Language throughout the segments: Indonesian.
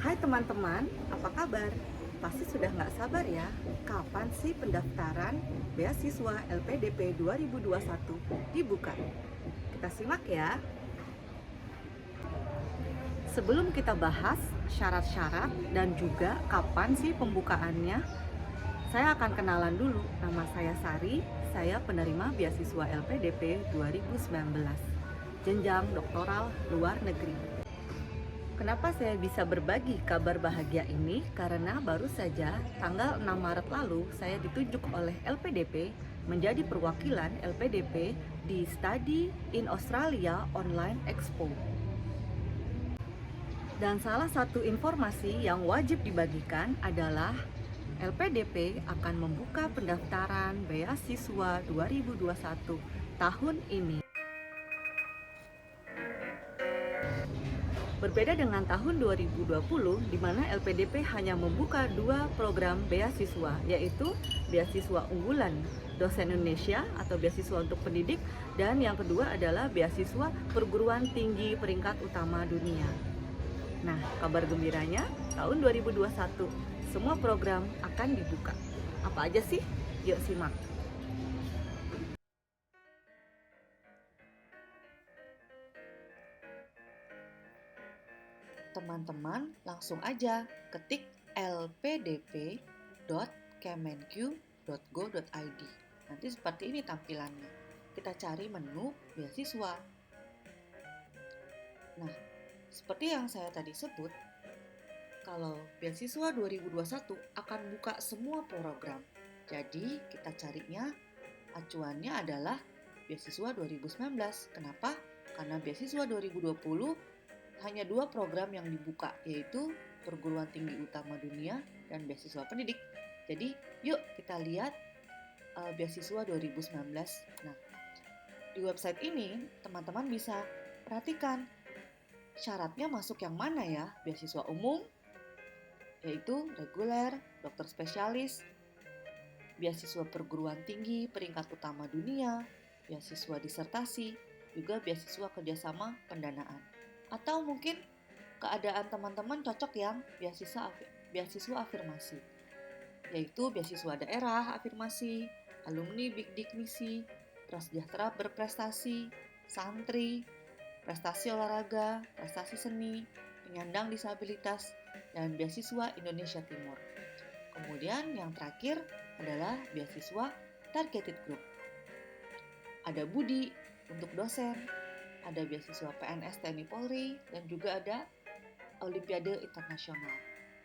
Hai teman-teman, apa kabar? Pasti sudah nggak sabar ya, kapan sih pendaftaran beasiswa LPDP 2021 dibuka? Kita simak ya. Sebelum kita bahas syarat-syarat dan juga kapan sih pembukaannya, saya akan kenalan dulu. Nama saya Sari, saya penerima beasiswa LPDP 2019, jenjang doktoral luar negeri. Kenapa saya bisa berbagi kabar bahagia ini? Karena baru saja tanggal 6 Maret lalu saya ditunjuk oleh LPDP menjadi perwakilan LPDP di Study in Australia Online Expo. Dan salah satu informasi yang wajib dibagikan adalah LPDP akan membuka pendaftaran beasiswa 2021 tahun ini. Berbeda dengan tahun 2020, di mana LPDP hanya membuka 2 program beasiswa, yaitu beasiswa unggulan dosen Indonesia atau beasiswa untuk pendidik, dan yang kedua adalah beasiswa perguruan tinggi peringkat utama dunia. Nah, kabar gembiranya, tahun 2021, semua program akan dibuka. Apa aja sih? Yuk simak. Teman-teman langsung aja ketik lpdp.kemenq.go.id. Nanti seperti ini tampilannya. Kita cari menu beasiswa. Nah, seperti yang saya tadi sebut, kalau beasiswa 2021 akan buka semua program. Jadi, kita carinya acuannya adalah beasiswa 2019. Kenapa? Karena beasiswa 2020 hanya 2 program yang dibuka, yaitu perguruan tinggi utama dunia dan beasiswa pendidik. Jadi, yuk kita lihat beasiswa 2019. Nah, di website ini teman-teman bisa perhatikan syaratnya masuk yang mana ya? Beasiswa umum, yaitu reguler, dokter spesialis, beasiswa perguruan tinggi peringkat utama dunia, beasiswa disertasi, juga beasiswa kerjasama pendanaan. Atau mungkin keadaan teman-teman cocok yang beasiswa afirmasi, yaitu beasiswa daerah afirmasi, alumni bidik misi, prasejahtera berprestasi, santri, prestasi olahraga, prestasi seni, penyandang disabilitas, dan beasiswa Indonesia Timur. Kemudian yang terakhir adalah beasiswa targeted group. Ada Budi untuk dosen, ada beasiswa PNS TNI Polri, dan juga ada Olimpiade Internasional.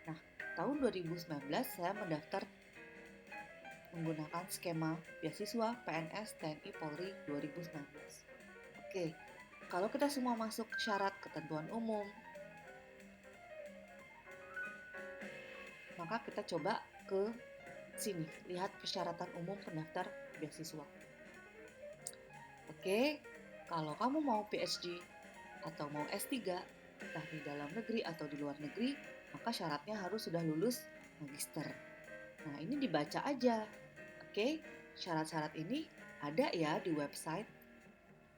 Nah, tahun 2019 saya mendaftar menggunakan skema beasiswa PNS TNI Polri 2019. Oke, kalau kita semua masuk syarat ketentuan umum, maka kita coba ke sini, lihat persyaratan umum pendaftar beasiswa. Oke, kalau kamu mau PhD atau mau S3, entah di dalam negeri atau di luar negeri, maka syaratnya harus sudah lulus magister. Nah, ini dibaca aja. Oke, syarat-syarat ini ada ya di website.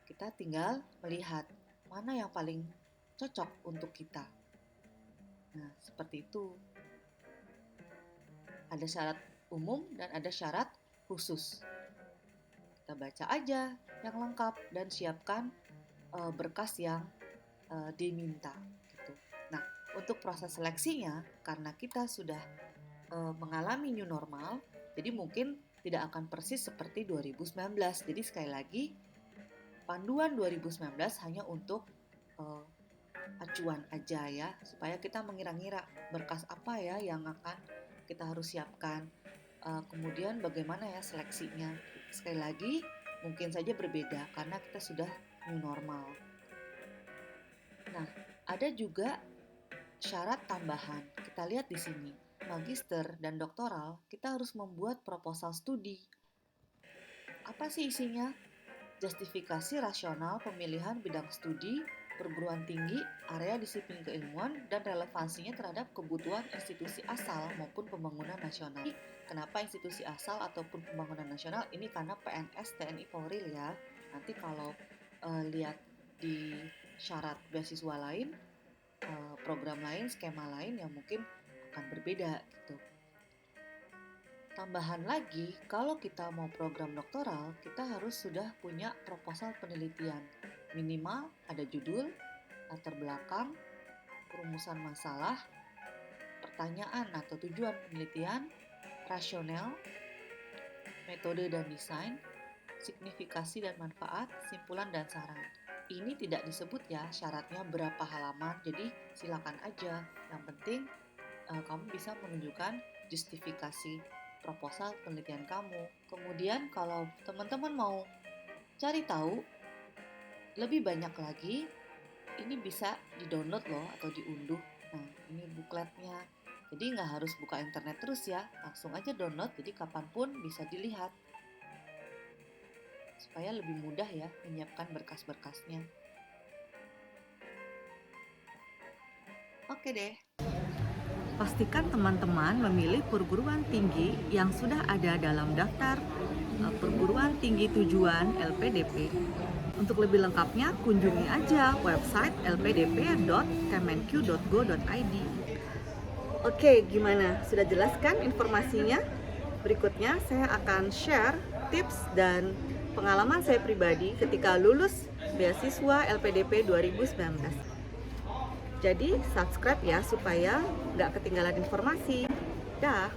Kita tinggal melihat mana yang paling cocok untuk kita. Nah, seperti itu. Ada syarat umum dan ada syarat khusus. Kita baca aja yang lengkap dan siapkan berkas yang diminta gitu. Nah, untuk proses seleksinya karena kita sudah mengalami new normal, jadi mungkin tidak akan persis seperti 2019. Jadi sekali lagi, panduan 2019 hanya untuk acuan aja ya, supaya kita mengira-ngira berkas apa ya yang akan kita harus siapkan. Kemudian bagaimana ya seleksinya. Sekali lagi, mungkin saja berbeda karena kita sudah new normal. Nah, ada juga syarat tambahan. Kita lihat di sini, magister dan doktoral, kita harus membuat proposal studi. Apa sih isinya? Justifikasi rasional pemilihan bidang studi, perguruan tinggi, area disiplin keilmuan, dan relevansinya terhadap kebutuhan institusi asal maupun pembangunan nasional. Kenapa institusi asal ataupun pembangunan nasional? Ini karena PNS TNI Polri ya. Nanti kalau lihat di syarat beasiswa lain, program lain, skema lain yang mungkin akan berbeda gitu. Tambahan lagi, kalau kita mau program doktoral, kita harus sudah punya proposal penelitian. Minimal ada judul, latar belakang, perumusan masalah, pertanyaan atau tujuan penelitian, rasional, metode dan desain, signifikasi dan manfaat, simpulan dan saran. Ini tidak disebut ya syaratnya berapa halaman, jadi silakan aja. Yang penting kamu bisa menunjukkan justifikasi proposal penelitian kamu. Kemudian kalau teman-teman mau cari tahu lebih banyak lagi, ini bisa di-download loh atau diunduh. Nah, ini bukletnya. Jadi nggak harus buka internet terus ya, langsung aja download, jadi kapanpun bisa dilihat. Supaya lebih mudah ya menyiapkan berkas-berkasnya. Oke deh. Pastikan teman-teman memilih perguruan tinggi yang sudah ada dalam daftar perguruan tinggi tujuan LPDP. Untuk lebih lengkapnya, kunjungi aja website lpdp.kemenq.go.id. Oke, gimana? Sudah jelaskan informasinya? Berikutnya saya akan share tips dan pengalaman saya pribadi ketika lulus beasiswa LPDP 2019. Jadi subscribe ya supaya nggak ketinggalan informasi. Dah.